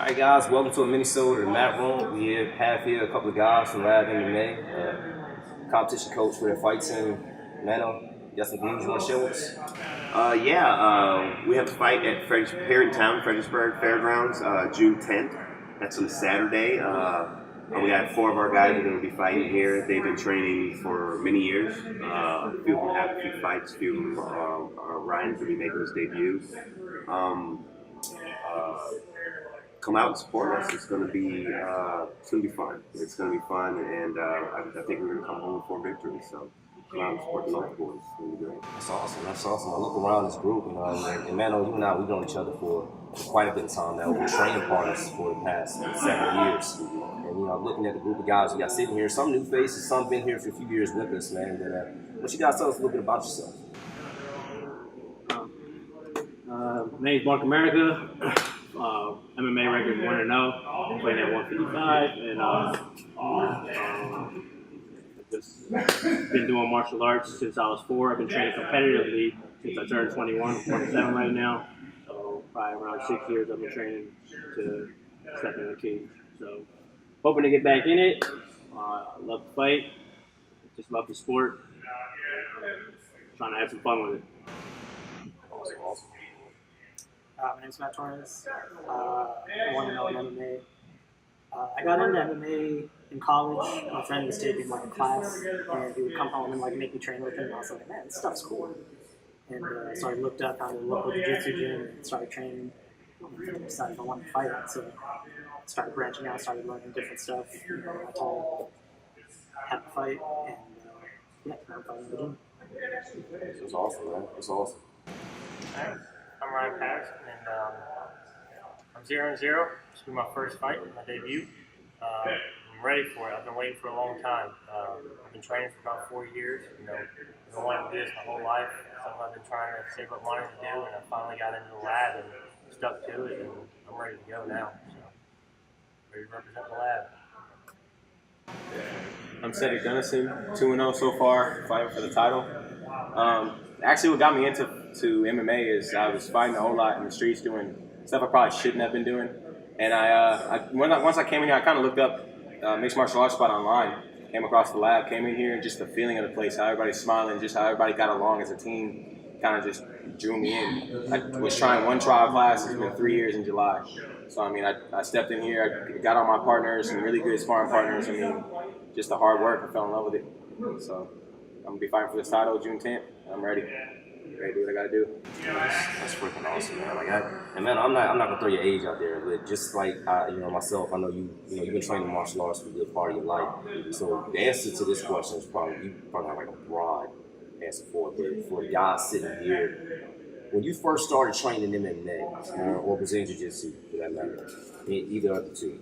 Alright guys, welcome to a mini-sode of the Mat Room. We have here a couple of guys from Lab MMA, competition coach for their fight team, Mano. You got some news you want to share with us? We have a fight at here in town, Fredericksburg Fairgrounds, June 10th. That's on a Saturday. We got 4 of our guys that are going to be fighting here. They've been training for many years. A few of them have a few fights. A few of them Ryan's going to be making his debut. Come out and support us. It's going to be fun. It's going to be fun, and I think we're going to come home with 4 victories. So come out and support the local boys. It's going to be great. That's awesome. That's awesome. I look around this group, and Mano, you and I, we've known each other for quite a bit of time now. We've been training partners for the past 7 years. And looking at the group of guys we got sitting here, some new faces, some been here for a few years with us, man. But why don't you guys tell us a little bit about yourself? My name's Marc America. MMA record 1-0, playing at 155, and just been doing martial arts since I was 4. I've been training competitively since I turned 21. I'm 27 right now, so probably around 6 years I've been training to step in the cage. So hoping to get back in it. I love to fight, just love the sport. Trying to have some fun with it. Awesome. My name's Matt Torres. I want to know in MMA. I got into MMA in college. My friend was taking a class, and he would come home and make me train with him. And I was like, man, this stuff's cool. And so I looked up on the local jiu-jitsu gym and started training. And decided I wanted to fight. So I started branching out, started learning different stuff. I told had to fight, and now I'm fighting in the gym. It's awesome, man. It's awesome. I'm Ryan Patterson, and I'm 0-0. This will be my first fight, my debut. I'm ready for it. I've been waiting for a long time. I've been training for about 4 years. I've been wanting to do this my whole life. Something I've been trying to save up money to do, and I finally got into the lab and stuck to it, and I'm ready to go now. So, ready to represent the lab. I'm Cedric 2-0 so far, fighting for the title. Actually, what got me into MMA is I was fighting a whole lot in the streets, doing stuff I probably shouldn't have been doing. And once I came in here, I kind of looked up mixed martial arts spot online, came across the lab, came in here, and just the feeling of the place, how everybody's smiling, just how everybody got along as a team, kind of just drew me in. I was trying one trial class. It's been 3 years in July. So, I stepped in here, I got all my partners, some really good sparring partners. Just the hard work, I fell in love with it. So, I'm going to be fighting for this title June 10th. I'm ready. Ready to do what I got to do. That's freaking awesome, man. Man, I'm not gonna throw your age out there, but just myself, I know you've been training martial arts for a good part of your life. So the answer to this question is you probably have a broad answer for it. But for the guys sitting here, when you first started training MMA or Brazilian Jiu-Jitsu, for that matter, either of the two,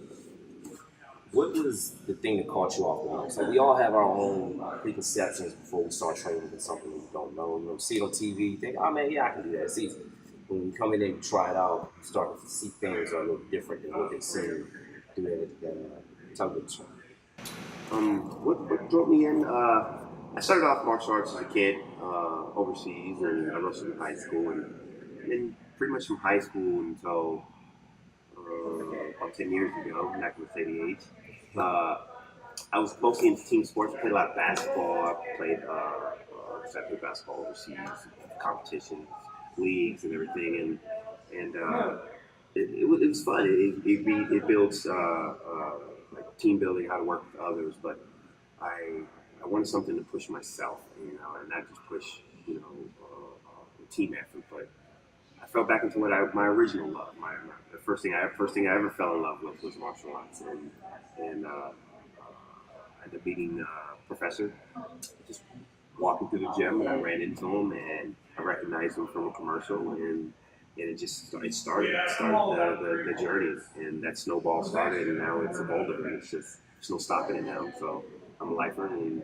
what was the thing that caught you off the most? We all have our own preconceptions before we start training with something we don't know. See it on TV, you think, oh man, yeah, I can do that. It's easy. When you come in and try it out, you start to see things are a little different than what they see. Do that. Tell me this one. What drove me in? I started off martial arts as a kid overseas, and I wrestled in high school, and then pretty much from high school until about 10 years ago, I'm not going to say the age. I was mostly into team sports. I played a lot of basketball. I played basketball overseas, competitions, leagues, and everything. And it was fun. It builds team building, how to work with others. But I wanted something to push myself, and not just push a team effort. But I fell back into my original love. The first thing I ever fell in love with was martial arts, and I ended up meeting a professor, just walking through the gym, and I ran into him, and I recognized him from a commercial, and it started the journey, and that snowball started, and now it's a boulder, and there's no stopping it now. So I'm a lifer, and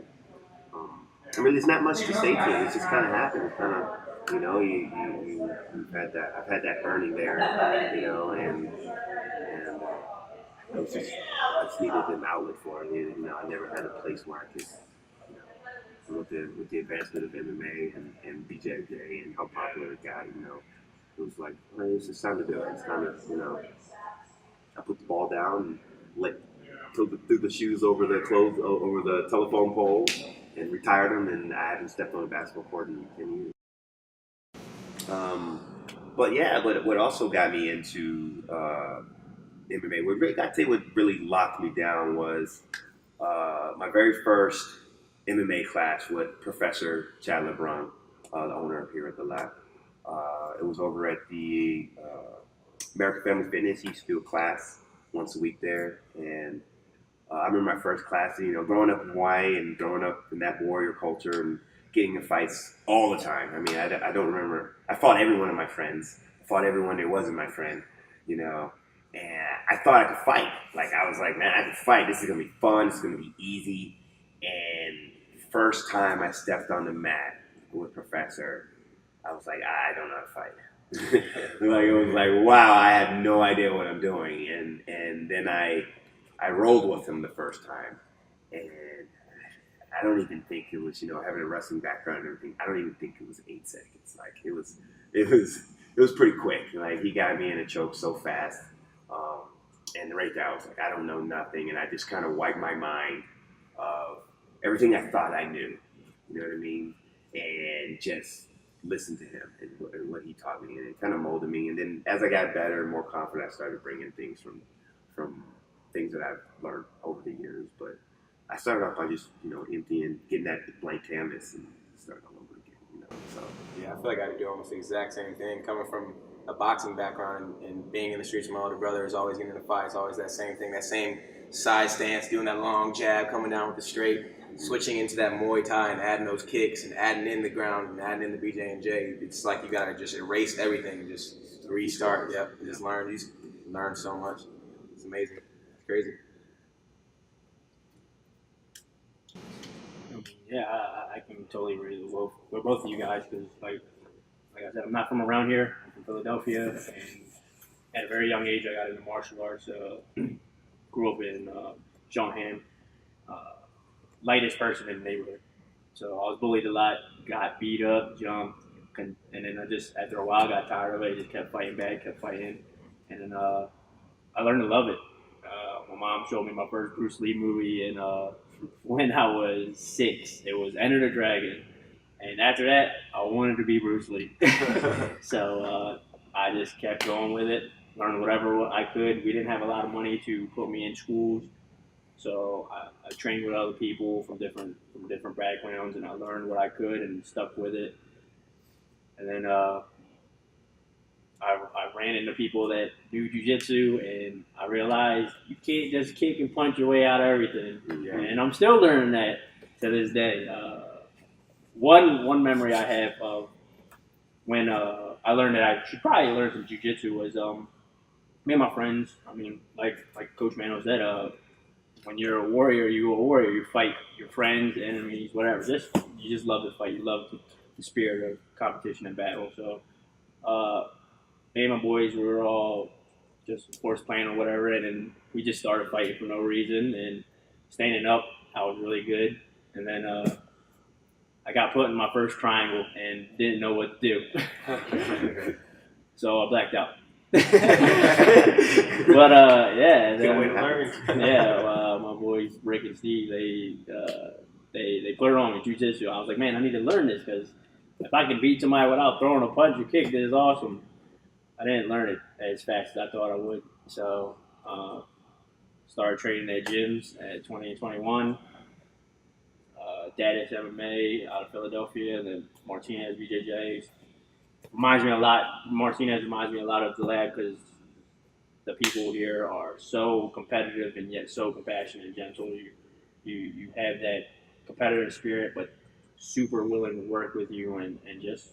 there's not much to say to it. It's just kind of happened. It's kind of, you've had that. I've had that burning there, and I just needed an outlet for it. I never had a place where I could, with the advancement of MMA and BJJ and how popular it got, it was like, it's time to do it. It's time to, I put the ball down and threw the shoes over the clothes over the telephone pole and retired them. And I haven't stepped on a basketball court in 10 years. But what also got me into MMA, I'd say what really locked me down was my very first MMA class with Professor Chad LeBron, the owner here at the lab. It was over at the American Family Fitness. He used to do a class once a week there, and I remember my first class. Growing up in Hawaii and growing up in that warrior culture and getting in fights all the time. I mean, I don't remember. I fought every one of my friends. I fought everyone that wasn't my friend. And I thought I could fight. Like, I was like, man, I can fight. This is going to be fun. This is going to be easy. And first time I stepped on the mat with Professor, I was like, I don't know how to fight. Like, it was like, wow, I have no idea what I'm doing. And then I rolled with him the first time. And I don't even think it was, having a wrestling background and everything, I don't even think it was 8 seconds. Like, it was pretty quick. Like, he got me in a choke so fast. And right there, I was like, I don't know nothing. And I just kind of wiped my mind of everything I thought I knew. You know what I mean? And just listened to him and what he taught me. And it kind of molded me. And then as I got better and more confident, I started bringing things from things that I've learned over the years. But I started off by just, emptying, getting that blank canvas and starting all over again, So Yeah, I feel like I had to do almost the exact same thing. Coming from a boxing background and being in the streets with my older brother is always getting into fights, always that same thing, that same side stance, doing that long jab, coming down with the straight, switching into that Muay Thai and adding those kicks and adding in the ground and adding in the BJ&J. It's like you gotta just erase everything and just restart. Yep, and just learn. You learn so much. It's amazing. It's crazy. Yeah, I can totally agree with both of you guys because, like I said, I'm not from around here. I'm from Philadelphia, and at a very young age, I got into martial arts. Grew up in Shawham, lightest person in the neighborhood. So I was bullied a lot, got beat up, jumped, and then I just, after a while, got tired of it. I just kept fighting back, kept fighting, and then I learned to love it. My mom showed me my first Bruce Lee movie, and when I was 6, it was Enter the Dragon. And after that, I wanted to be Bruce Lee. So I just kept going with it, learned whatever I could. We didn't have a lot of money to put me in schools. So I trained with other people from different backgrounds, and I learned what I could and stuck with it. And then I ran into people that do jiu-jitsu, and I realized you can't just kick and punch your way out of everything. Yeah. And I'm still learning that to this day. One memory I have of when I learned that I should probably learn some jiu-jitsu was me and my friends. I mean, like Coach Mano said, when you're a warrior, you're a warrior. You fight your friends, enemies, whatever. You just love to fight. You love the spirit of competition and battle. So me and my boys, we were all just horse playing or whatever, and then we just started fighting for no reason. And standing up, I was really good. And then I got put in my first triangle and didn't know what to do. So I blacked out. But yeah, Good way to learn. Yeah, my boys Rick and Steve, they put it on me, jiu-jitsu. I was like, man, I need to learn this because if I can beat somebody without throwing a punch or kick, this is awesome. I didn't learn it as fast as I thought I would. So started training at gyms at 20 and 21. Daddy's MMA out of Philadelphia, and then Martinez BJJs. Martinez reminds me a lot of the lab because the people here are so competitive and yet so compassionate and gentle. You have that competitive spirit, but super willing to work with you and just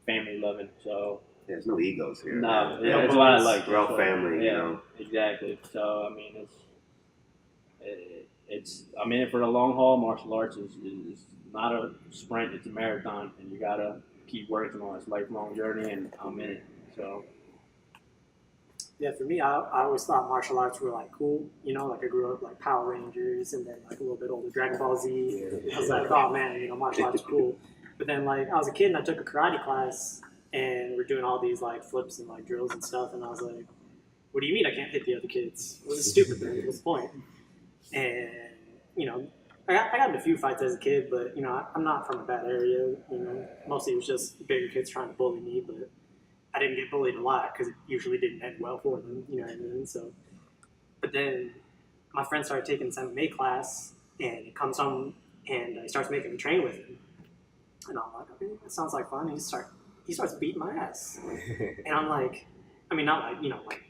family loving. So there's no egos here. No, it's a lot of like we're all family. Yeah, exactly. So I mean, I'm in it for the long haul. Martial arts is not a sprint; it's a marathon, and you gotta keep working on it. It's a lifelong journey, and I'm in it. So yeah, for me, I always thought martial arts were like cool. Like I grew up like Power Rangers, and then like a little bit older Dragon Ball Z. I was like, oh man, martial arts is cool. But then like I was a kid and I took a karate class, and we're doing all these like flips and like drills and stuff, and I was like, what do you mean I can't hit the other kids? Well, it's stupid, man. What's the point? And, you know, I got in a few fights as a kid, but, you know, I'm not from a bad area. You know, mostly it was just bigger kids trying to bully me, but I didn't get bullied a lot because it usually didn't end well for them, you know what I mean? So, but then my friend started taking this MMA class, and he comes home and he starts making me train with him. And I'm like, okay, that sounds like fun. And he starts beating my ass. And I'm like, I mean, not like, you know, like,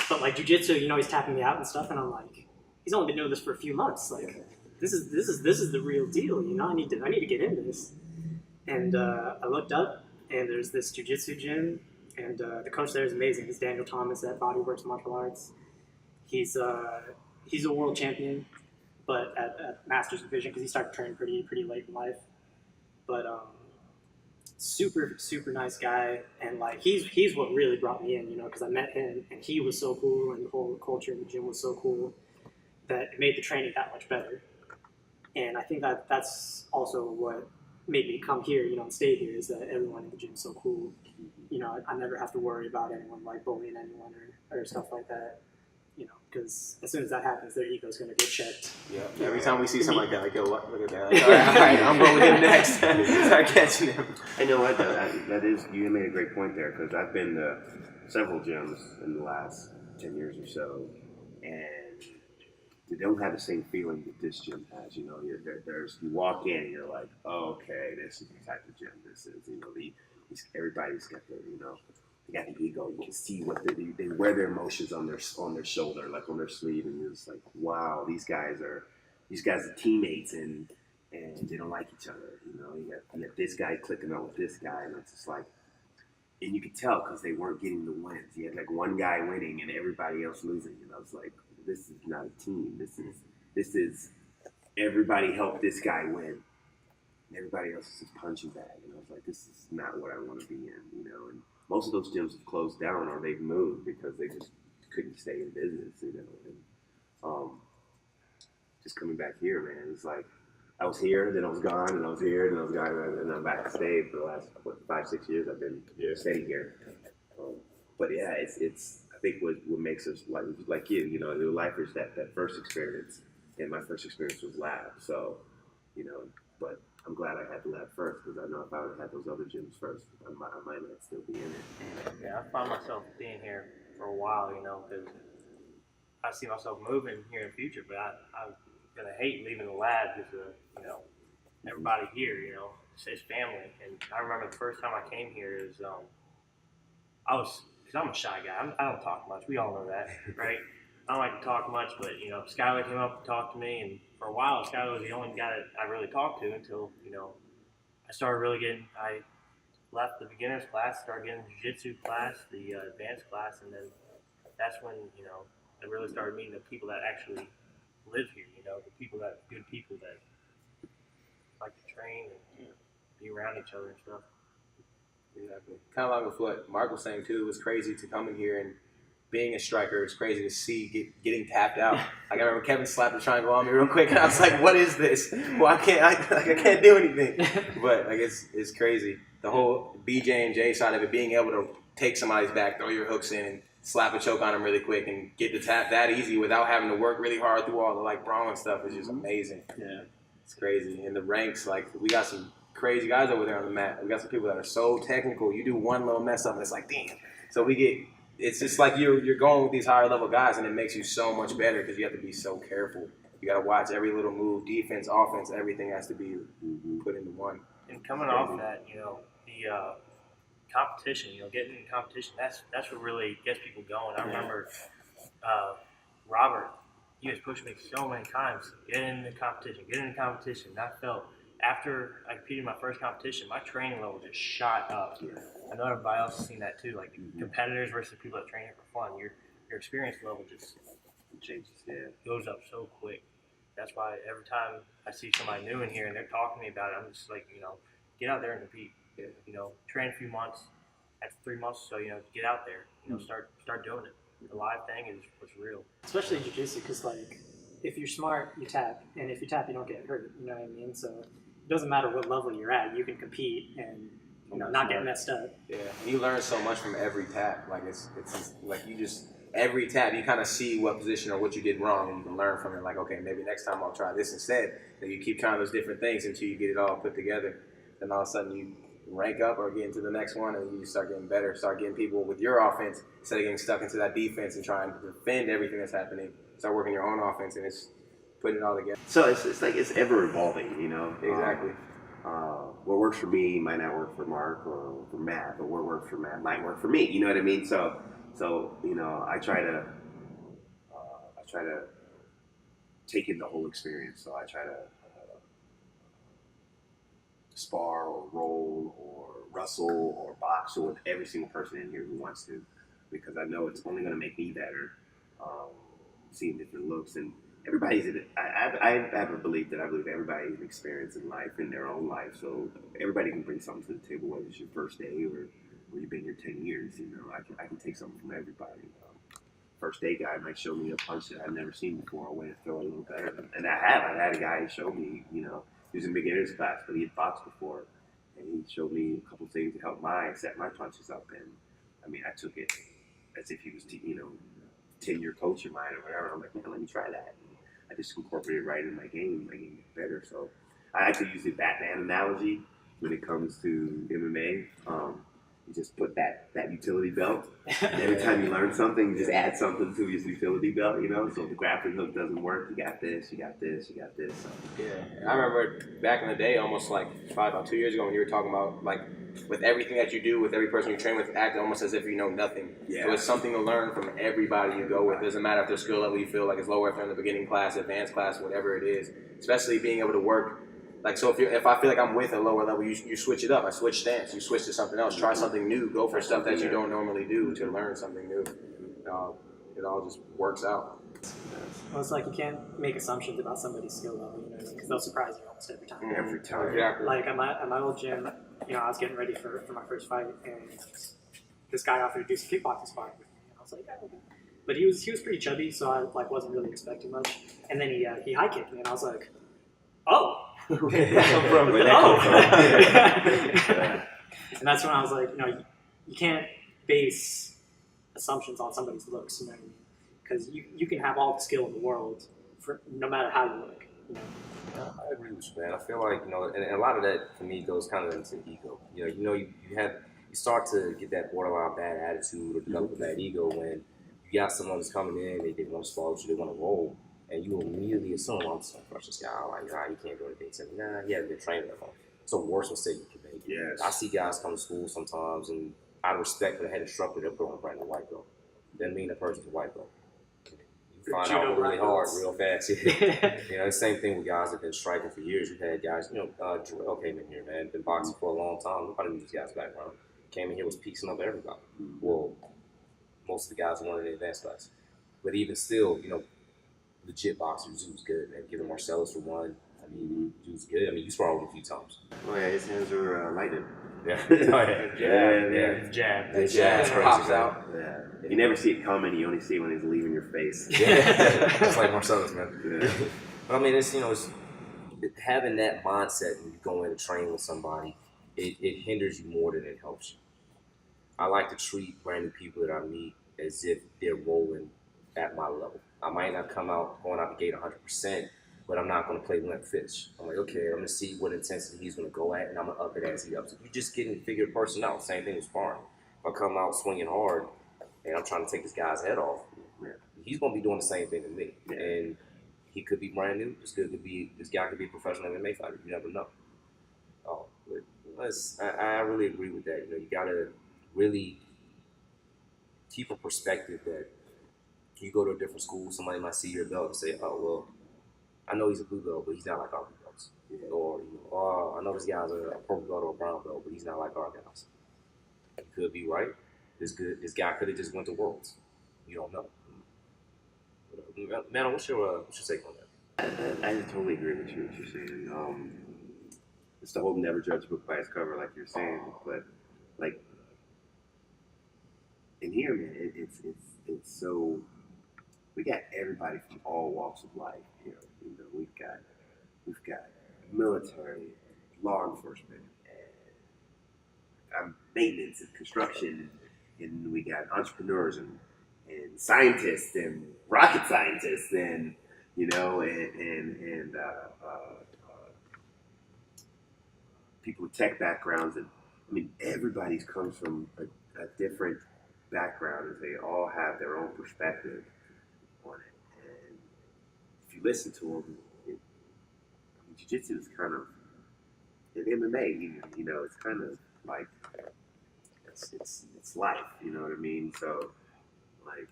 but like jujitsu, you know, he's tapping me out and stuff. And I'm like, he's only been doing this for a few months. Like, this is the real deal. You know, I need to get into this. And I looked up, and there's this jujitsu gym, and the coach there is amazing. It's Daniel Thomas at Bodyworks Martial Arts. He's a world champion, but at Masters Division, because he started training pretty late in life. But super nice guy, and like he's what really brought me in, you know, because I met him and he was so cool, and the whole culture in the gym was so cool that it made the training that much better. And I think that's also what made me come here, you know, and stay here, is that everyone in the gym is so cool. You know, I never have to worry about anyone like bullying anyone or stuff like that. You know, because as soon as that happens, their ego's going to get checked. Yeah. Every time we see something like that, like, yo, look at that. Like, all right, I'm going with him next. Start catching him. I know what that is. You made a great point there, because I've been to several gyms in the last 10 years or so, and they don't have the same feeling that this gym has. You know, you walk in and you're like, oh, okay, this is the type of gym this is. You know, everybody's got their, you know, they got the ego. You can see what they wear their emotions on their shoulder, like on their sleeve, and you're just like, wow, these guys are teammates, and they don't like each other. You know, you got this guy clicking on with this guy, and it's just like, and you could tell because they weren't getting the wins. You had like one guy winning and everybody else losing, and I was like, this is not a team. This is everybody helped this guy win. And everybody else is just punching bag, and I was like, this is not what I want to be in, you know. And most of those gyms have closed down or they've moved because they just couldn't stay in business, you know. And just coming back here, man, it's like I was here, then I was gone, and I was here, then I was gone, and I'm back to stay for the last 5-6 years. I've been staying here. But yeah, it's I think what makes us like you know, the lifers, that first experience, and my first experience was Lab. So, you know, but I'm glad I had the Lab first, because I know if I would have had those other gyms first, I might not still be in it. Yeah, I find myself being here for a while, you know, because I see myself moving here in the future, but I'm going to hate leaving the Lab because, you know, everybody here, you know, it's family. And I remember the first time I came here is, because I'm a shy guy. I don't talk much. We all know that, right? I don't like to talk much, but, you know, Skylar came up and talked to me, and for a while, Skylar was the only guy that I really talked to until, you know, I left the beginner's class, started getting the jiu-jitsu class, the advanced class, and then that's when, you know, I really started meeting the people that actually live here, you know, good people that like to train and be around each other and stuff. Exactly. Kind of like with what Marc was saying too, it was crazy to come in here and being a striker. It's crazy to see getting tapped out. Like I remember Kevin slapped a triangle on me real quick, and I was like, "What is this? Well, I can't do anything." But like it's crazy. The whole BJ and J side of it, being able to take somebody's back, throw your hooks in, and slap a choke on them really quick, and get the tap that easy without having to work really hard through all the like brawling stuff is just amazing. Yeah, it's crazy. In the ranks, like we got some crazy guys over there on the mat. We got some people that are so technical. You do one little mess up, and it's like, damn. So it's just like you're going with these higher level guys, and it makes you so much better because you have to be so careful. You got to watch every little move, defense, offense, everything has to be put into one. And coming off that, you know, the competition, you know, getting in competition, that's what really gets people going. I remember Robert, he was pushing me so many times, get in the competition. And I felt after I competed in my first competition, my training level just shot up. Yeah. I know everybody else has seen that too, like competitors versus people that train here for fun. Your experience level just changes, goes up so quick. That's why every time I see somebody new in here and they're talking to me about it, I'm just like, you know, get out there and compete. You know, train a few months. After 3 months, so you know, get out there. You know, start doing it. The live thing is what's real. Especially jiu-jitsu, because like if you're smart, you tap, and if you tap, you don't get hurt. You know what I mean? So it doesn't matter what level you're at, you can compete and not get messed up. Yeah, and you learn so much from every tap. Like it's like you just every tap you kind of see what position or what you did wrong, and you can learn from it. Like, okay, maybe next time I'll try this instead. And you keep trying those different things until you get it all put together. Then all of a sudden you rank up or get into the next one, and you start getting better. Start getting people with your offense instead of getting stuck into that defense and trying to defend everything that's happening. Start working your own offense, and it's putting it all together. So it's like it's ever evolving, you know. Exactly. What works for me might not work for Marc or for Matt, but what works for Matt might work for me. You know what I mean? So you know, I try to take in the whole experience. So I try to spar or roll or wrestle or box or with every single person in here who wants to, because I know it's only going to make me better. Seeing different looks, and everybody's in it. I have a belief that I believe everybody has experience in life, in their own life. So everybody can bring something to the table, whether it's your first day or you've been here 10 years. You know, I can take something from everybody. First day guy might show me a punch that I've never seen before, a way to throw it a little better. And I've had a guy who showed me, you know, he was in beginner's class, but he had boxed before, and he showed me a couple things to help set my punches up. And I mean, I took it as if he was, you know, 10-year coach of mine or whatever. I'm like, man, let me try that. And I just incorporated it right in my game. My game gets better. So I like to use the Batman analogy when it comes to MMA. You just put that utility belt. And every time you learn something, you just add something to your utility belt, you know? So if the grappling hook doesn't work, you got this, you got this, you got this. So. Yeah, I remember back in the day, almost like about 2 years ago, when you were talking about, like, with everything that you do, with every person you train with, act almost as if you know nothing. Yeah. So it's something to learn from everybody you go with. It doesn't matter if their skill level you feel like is lower, if they're in the beginning class, advanced class, whatever it is. Especially being able to work. Like, so if I feel like I'm with a lower level, you switch it up. I switch stance. You switch to something else. Try something new. Go for stuff that you don't normally do to learn something new. It all just works out. Well, it's like you can't make assumptions about somebody's skill level, you know, because they'll surprise you almost every time. Every time. Exactly. Like at my old gym, you know, I was getting ready for my first fight, and this guy offered to do some kickboxing sparring with me. And I was like, yeah, okay. But he was pretty chubby, so I like wasn't really expecting much. And then he high kicked me, and I was like, oh. Where'd that come from? And that's when I was like, you know, you can't base assumptions on somebody's looks, you know what I mean? Because you can have all the skill in the world for no matter how you look, you know. I agree with you, man. I feel like, you know, and a lot of that for me goes kind of into ego. You know, you start to get that borderline bad attitude or develop a bad ego when you got someone that's coming in, they want to spar with you, they want to roll, and you immediately assume, I'm just going to crush this guy. I'm like, nah, you can't do anything to me. Nah, he hasn't been trained enough. It's the worst mistake you can make. Yes. I see guys come to school sometimes, and out of respect for the head instructor, they'll put on a brand new white belt. Doesn't mean the person's a white belt. You find out really hard, real fast. You know, the same thing with guys that have been striking for years. We've had guys, you know, Jarrell came in here, man, been boxing for a long time. Nobody knew these guys' background. Came in here, was piecing up everybody. Well, most of the guys weren't in the advanced class. But even still, you know, legit boxers, he was good, man. Given Marcellus for one, I mean, he was good. I mean, you sparred with him a few times. Oh, yeah, his hands were lightning. Yeah. Oh, yeah. Jab. The jab pops out. Yeah. You never see it coming, you only see it when it's leaving your face. Yeah. Just like Marcellus, man. Yeah. But I mean, it's, you know, having that mindset when you go in to train with somebody, it hinders you more than it helps you. I like to treat brand new people that I meet as if they're rolling at my level. I might not come out going out the gate 100%, but I'm not going to play limp fish. I'm like, okay, I'm going to see what intensity he's going to go at, and I'm going to up it as he ups it. You're just getting to figure the person out. Same thing with sparring. If I come out swinging hard and I'm trying to take this guy's head off, he's going to be doing the same thing to me. Yeah. And he could be brand new. This guy could be a professional MMA fighter. You never know. But I really agree with that. You know, you got to really keep a perspective that you go to a different school, somebody might see your belt and say, oh, well, I know he's a blue belt, but he's not like our blue belts. Or, you know, oh, I know this guy's a purple belt or a brown belt, but he's not like our guys. You could be right. This guy could have just went to Worlds. You don't know. Mano, what's your take on that? I totally agree with you, what you're saying. It's the whole never judge a book by its cover, like you're saying. But, like, in here, man, it's so... We got everybody from all walks of life here. You know, we've got military, law enforcement, and maintenance and construction, and we got entrepreneurs and scientists and rocket scientists and people with tech backgrounds, and I mean everybody comes from a different background, and they all have their own perspective on it. And if you listen to them, jiu-jitsu is kind of in MMA. It's kind of like it's life. You know what I mean? So like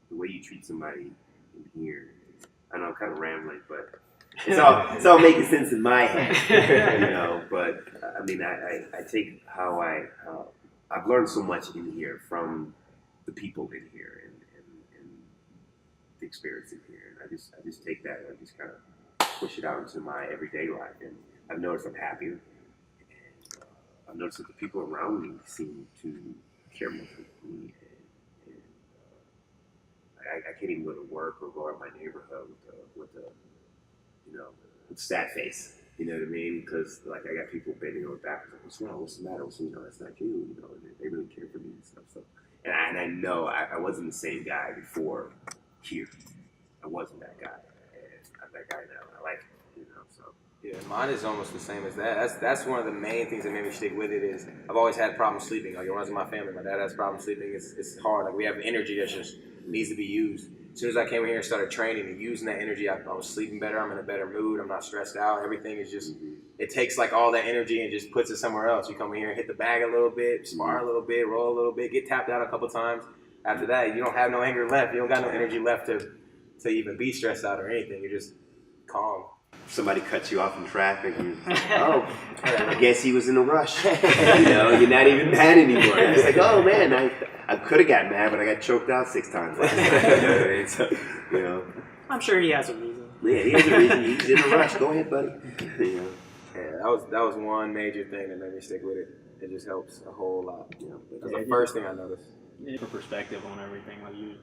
the way you treat somebody in here, I know I'm kind of rambling, but it's all making sense in my head, But I mean, I take how I've learned so much in here from the people in here and the experience in here, and I just take that and I just kind of push it out into my everyday life, and I've noticed I'm happier, and I've noticed that the people around me seem to care more for me, and I can't even go to work or go out my neighborhood with with sad face. You know what I mean? Because like I got people bending over backwards. Like, what's wrong? What's the matter? That's not you. They really care for me and stuff. So, and I know I wasn't the same guy before here. I wasn't that guy. And I'm that guy now. I like it. So. Yeah, mine is almost the same as that. That's one of the main things that made me stick with it. Is I've always had problems sleeping. Like it runs in my family. My dad has problems sleeping. It's hard. Like we have energy that just needs to be used. As soon as I came in here and started training and using that energy, I was sleeping better. I'm in a better mood. I'm not stressed out. Everything is just, it takes like all that energy and just puts it somewhere else. You come in here and hit the bag a little bit, spar a little bit, roll a little bit, get tapped out a couple times. After that, you don't have no anger left. You don't got no energy left to even be stressed out or anything. You're just calm. Somebody cuts you off in traffic, and I guess he was in a rush. You're not even mad anymore. It's like, oh man, I could have got mad, but I got choked out 6 times. So, I'm sure he has a reason. Yeah, he has a reason. He's in a rush. Go ahead, buddy. Yeah, that was one major thing that made me stick with it. It just helps a whole lot. That's the first thing I noticed. For perspective on everything, like you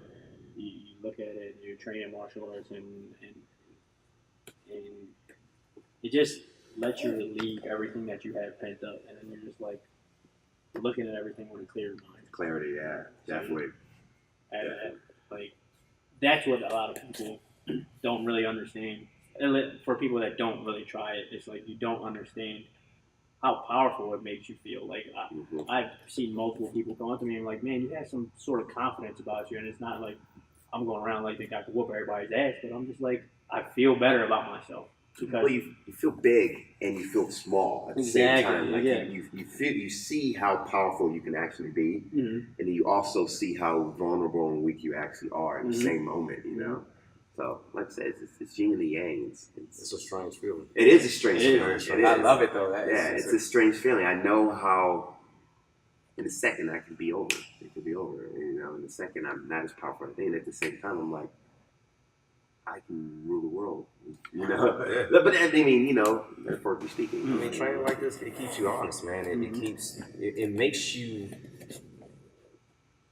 look at it, you're training martial arts, and it just lets you relieve everything that you had pent up, and then you're just like looking at everything with a clear mind. Clarity, yeah, definitely. And like that's what a lot of people don't really understand. And for people that don't really try it, it's like you don't understand how powerful it makes you feel. Like I've seen multiple people come up to me and like, man, you have some sort of confidence about you, and it's not like I'm going around like they got to whoop everybody's ass, but I'm just like I feel better about myself. Well, you feel big and you feel small at the same time. Like you see how powerful you can actually be, and then you also see how vulnerable and weak you actually are in the same moment. So, like I said, it's yin and the yang. It's a strange feeling. It is a strange feeling. I love it though. It's a strange feeling. I know how. In a second, I can be over. It can be over. In a second, I'm not as powerful. And at the same time, I'm like, I can rule the world. But I mean, metaphorically speaking. I mean, training like this, it keeps you honest, man. It makes you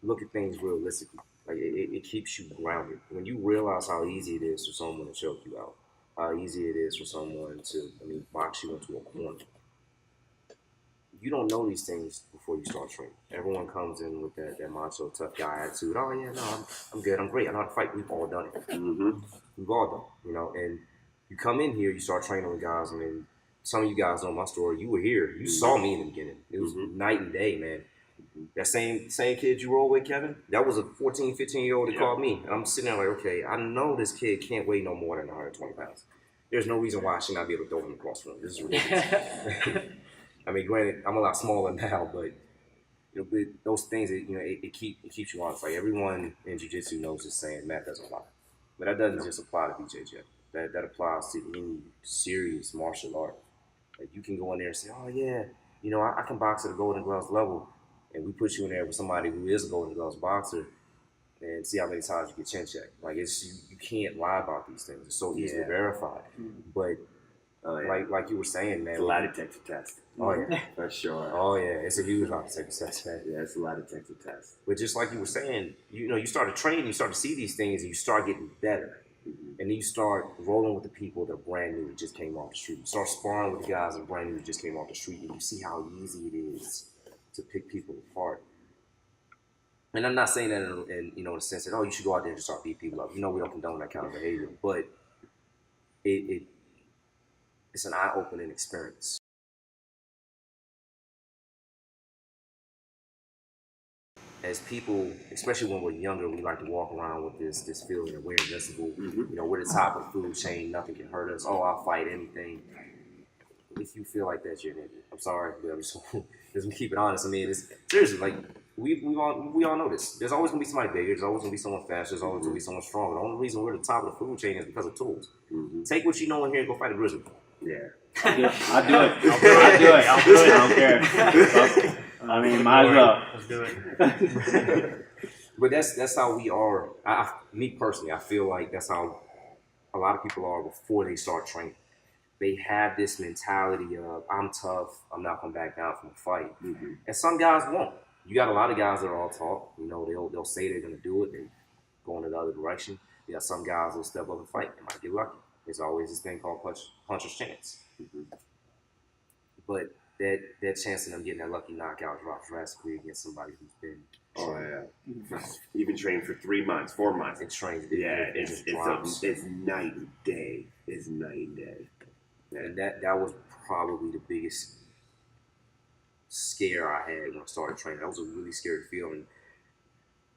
look at things realistically. Like it keeps you grounded. When you realize how easy it is for someone to choke you out, how easy it is for someone to, box you into a corner. You don't know these things before you start training. Everyone comes in with that macho, tough guy attitude. Oh yeah, no, I'm good. I'm great. I know how to fight. We've all done it. We've all done it, And you come in here, you start training with guys. Some of you guys know my story. You were here. You saw me in the beginning. It was night and day, man. That same kid you roll with, Kevin, that was a 14, 15-year-old that called me. And I'm sitting there like, okay, I know this kid can't weigh no more than 120 pounds. There's no reason why I should not be able to throw him across the room. This is ridiculous. Granted, I'm a lot smaller now, but those things, it keeps you honest. Like everyone in jiu-jitsu knows this saying, Matt doesn't lie. But that doesn't just apply to BJJ. That applies to any serious martial art. Like you can go in there and say, oh yeah, I can box at a Golden Gloves level, and we put you in there with somebody who is a Golden Gloves boxer, and see how many times you get chin checked. Like you can't lie about these things. It's so easily verified. But like you were saying, man, it's a lie detector test. Oh yeah, for sure. Oh yeah, it's a huge lie detector test, man. Yeah, it's a lie detector test. But just like you were saying, you start to train, you start to see these things, and you start getting better. And then you start rolling with the people that are brand new that just came off the street. You start sparring with the guys that are brand new that just came off the street, and you see how easy it is to pick people apart. and I'm not saying that in the sense that, oh, you should go out there and just start beating people up. We don't condone that kind of behavior, but it's an eye-opening experience. As people, especially when we're younger, we like to walk around with this feeling that we're invincible. We're the top of the food chain. Nothing can hurt us. Oh, I'll fight anything. If you feel like that, you're an idiot. I'm sorry, but I'm just keep it honest. I mean, it's seriously like we all know this. There's always gonna be somebody bigger. There's always gonna be someone faster. There's always gonna be someone stronger. The only reason we're the top of the food chain is because of tools. Take what you know in here and go fight a grizzly. Yeah. I'll do it. I don't care. I mean, might as well. Let's do it. But that's how we are. Me personally, I feel like that's how a lot of people are before they start training. They have this mentality of, I'm tough, I'm not going to back down from a fight. And some guys won't. You got a lot of guys that are all talk. They'll say they're going to do it and go in the other direction. You got some guys will step up and fight. They might get lucky. There's always this thing called puncher's chance. But that chance of them getting that lucky knockout drops drastically against somebody who's been You've been training for 3 months, 4 months. and trained. It's night and day. It's night and day. And that was probably the biggest scare I had when I started training. That was a really scary feeling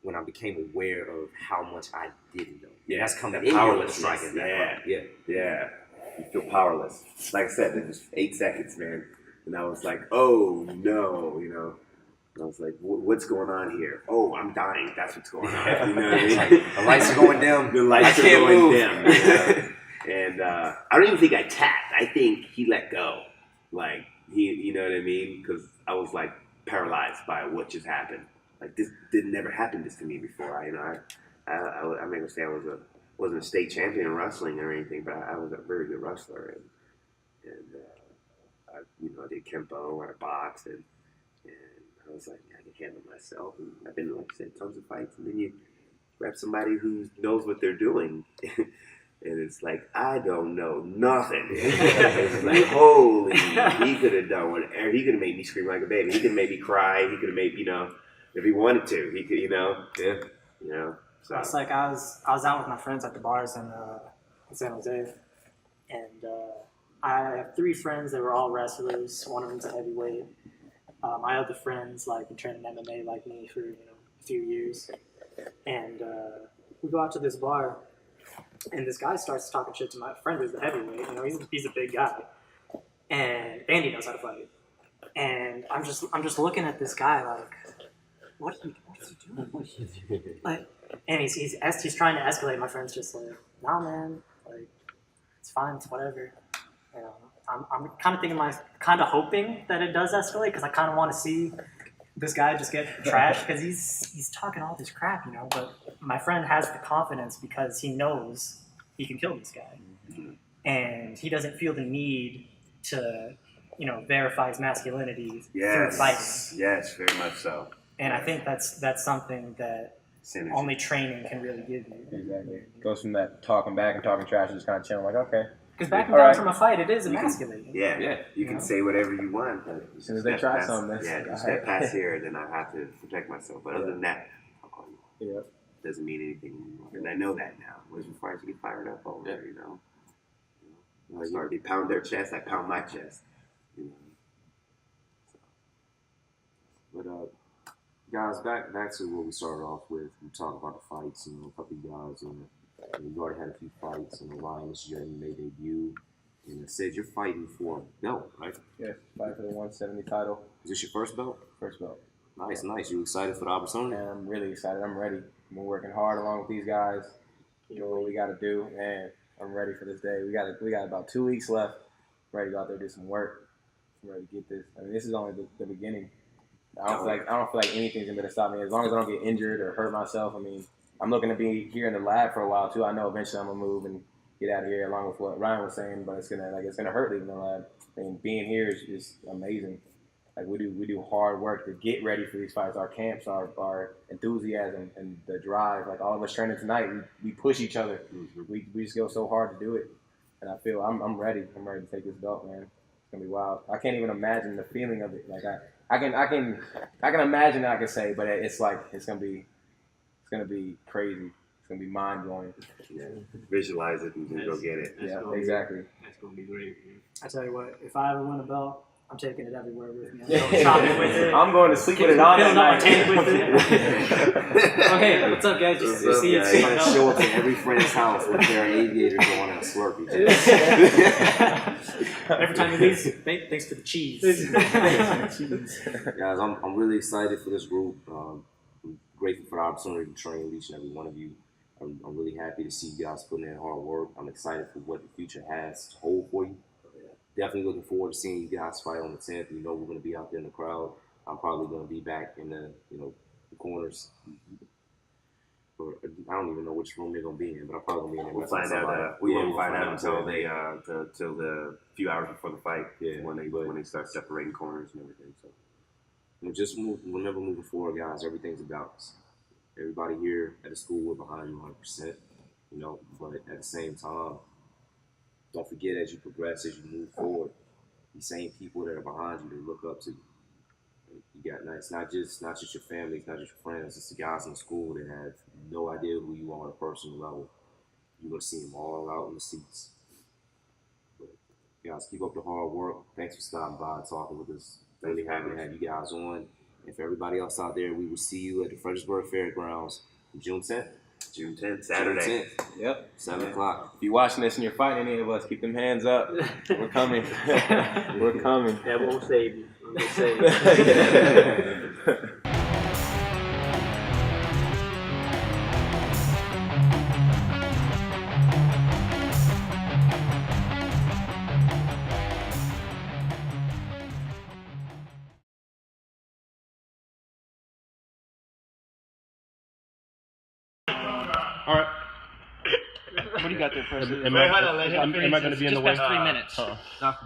when I became aware of how much I didn't know. Yeah, that's coming that in here with powerlessness. striking that. Yeah. You feel powerless. Like I said, it was 8 seconds, man. And I was like, oh, no, I was like, what's going on here? Oh, I'm dying. That's what's going on. You know what I mean? Like, the lights are going dim. The lights I are can't going move. dim. And I don't even think I tapped. I think he let go. Like, you know what I mean? Because I was, like, paralyzed by what just happened. Like, this never happened this to me before. I'm not going to say I wasn't a state champion in wrestling or anything, but I was a very good wrestler. And I did Kempo, I boxed, and I was like, I can handle myself. And I've been, like I said, tons of fights. And then you grab somebody who knows what they're doing. And it's like, I don't know nothing. It's like, holy, he could have done whatever. He could have made me scream like a baby. He could have made me cry. He could have made, if he wanted to, he could, So. It's like I was out with my friends at the bars in San Jose, and I have 3 friends that were all wrestlers. One of them's a heavyweight. My other friends been training MMA like me for a few years, and we go out to this bar. And this guy starts talking shit to my friend who's the heavyweight. He's a big guy, and he knows how to fight. And I'm just looking at this guy like, what is he doing? Like, and he's trying to escalate. My friend's just like, nah, man, like, it's fine, it's whatever. I'm kind of kind of hoping that it does escalate because I kind of want to see this guy just get trashed because he's talking all this crap, But my friend has the confidence because he knows he can kill this guy, and he doesn't feel the need to, verify his masculinity through fighting. Yes, very much so. And I think that's something that Synergy. only training can really give you. Exactly. Goes from that talking back and talking trash to just kind of chilling, like, okay. Because backing down from a fight, it is emasculating. You can say whatever you want, but as soon as they try something, you step past here, then I have to protect myself. But other than that, doesn't mean anything anymore. And I know that now. Whereas before I used to get fired up over there, They pound their chest, I pound my chest. But guys, back to what we started off with. We talked about the fights. A couple of guys, you already had a few fights. Ryan, this is your MMA debut. And it said you're fighting for a belt, right? Yeah, fighting for the 170 title. Is this your first belt? First belt. Nice. You excited for the opportunity? And I'm really excited. I'm ready. We're working hard along with these guys. Doing what we got to do, and I'm ready for this day. We got about 2 weeks left. I'm ready to go out there and do some work. I'm ready to get this. I mean, this is only the beginning. I don't feel like anything's gonna stop me as long as I don't get injured or hurt myself. I mean, I'm looking to be here in the lab for a while too. I know eventually I'm gonna move and get out of here, along with what Ryan was saying. But it's gonna hurt leaving the lab. I mean, being here is just amazing. Like we do hard work to get ready for these fights. Our camps, our enthusiasm and the drive. Like all of us training tonight, we push each other. We just go so hard to do it. And I feel I'm ready. I'm ready to take this belt, man. It's gonna be wild. I can't even imagine the feeling of it. Like I I can imagine. I can say, but it's gonna be crazy. It's gonna be mind blowing. Yeah. Visualize it and then go get it. Yeah, exactly. That's gonna be great. Man. I tell you what, if I ever win a belt, I'm taking it everywhere with me. I'm going shopping with it. I'm going to sleep with it on that night. Tank with it. Okay, what's up, guys? Just see Yeah, it. you're gonna show up to every friend's house with their aviators on and a Slurpee. Every time you leave, thanks for the cheese. Guys, I'm really excited for this group. I'm grateful for the opportunity to train with each and every one of you. I'm really happy to see you guys putting in hard work. I'm excited for what the future has to hold for you. Definitely looking forward to seeing you guys fight on the 10th. You know we're going to be out there in the crowd. I'm probably going to be back in the the corners. Or, I don't even know which room they're going to be in, but I'm probably going to be in there. We'll find out. We won't find out until till the few hours before the fight. Yeah, when they start separating corners and everything. So just remember moving forward, guys. Everything's a balance. Everybody here at the school, we're behind you 100%. But at the same time, don't forget as you progress, as you move forward, these same people that are behind you, they look up to you. You got it's not just your family, it's not just your friends, it's the guys in the school that have no idea who you are on a personal level. You're gonna see them all out in the seats. But guys, keep up the hard work. Thanks for stopping by and talking with us. Really happy to have you guys on. And for everybody else out there, we will see you at the Fredericksburg Fairgrounds June 10th. June 10th, Saturday. June 10th. Yep. 7 o'clock. If you're watching this and you're fighting any of us, keep them hands up. We're coming. We're coming. That won't save you. I'm just saying. All right. What do you got there first? Am I going to be in the way? 3 minutes.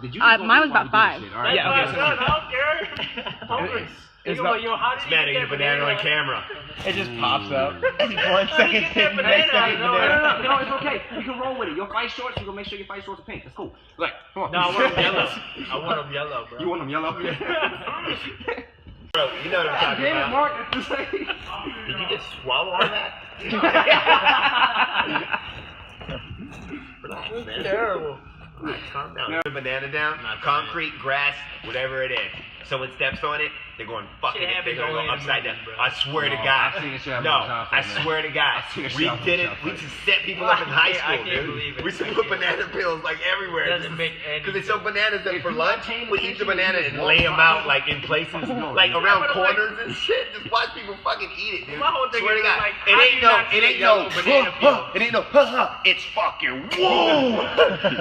Did you mine was about 5. All right. Yeah, okay. I don't care. It's How did you get that banana on camera. It just pops up. 1 second, next second, banana. No, it's okay. You can roll with it. Your fight shorts, you're going to make sure your fight shorts are pink. That's cool. Like, come on. No, I want them yellow. I want them yellow, bro. You want them yellow? Bro, you know what I'm talking Damn it, about. Mark. Did you just swallow on that? Relax, man. Terrible. Alright, calm down. Put a banana down, concrete, grass, whatever it is. Someone steps on it, they're going fucking it. They're going to go upside down. I swear to God. I swear to God. We did it. We just set people up in high school, dude. We used to put banana peels like everywhere. Because they sell bananas that for lunch. We eat the banana and lay them out like in places, like around corners and shit. Just watch people fucking eat it, dude. Swear to God. It ain't no, it's fucking whoa.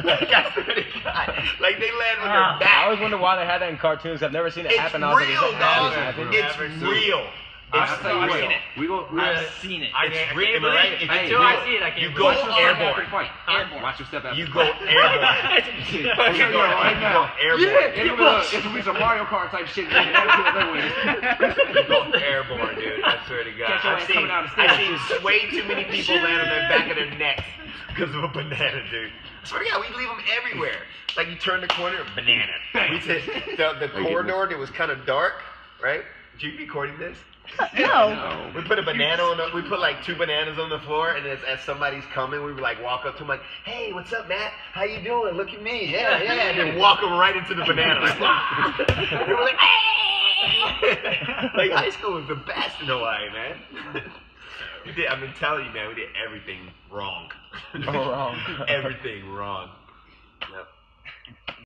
Like I swear to God. Like they land on their back. I always wonder why they had that in cartoons. I've never seen it happen. It's real, dog. It's real. I've It's real. I've seen it. It's real, right? Until I see it, I can't You go airborne. Watch your step after. You go airborne. You go airborne. It's a piece of Mario Kart type shit. You You go airborne, dude. I swear to God. I've seen way too many people land on the back of their necks because of a banana, dude. I swear to God, we leave them everywhere. Like you turn the corner, banana. We said the corridor that was kind of dark, right? Did you recording this? No. We put a banana on we put like 2 bananas on the floor, and as somebody's coming, we would like walk up to them like, hey, what's up, Matt? How you doing? Look at me. Yeah. And then walk them right into the banana. They were like, hey! Like high school was the best in Hawaii, man. I've been telling you, man, we did everything wrong. Wrong. Everything wrong. Yep.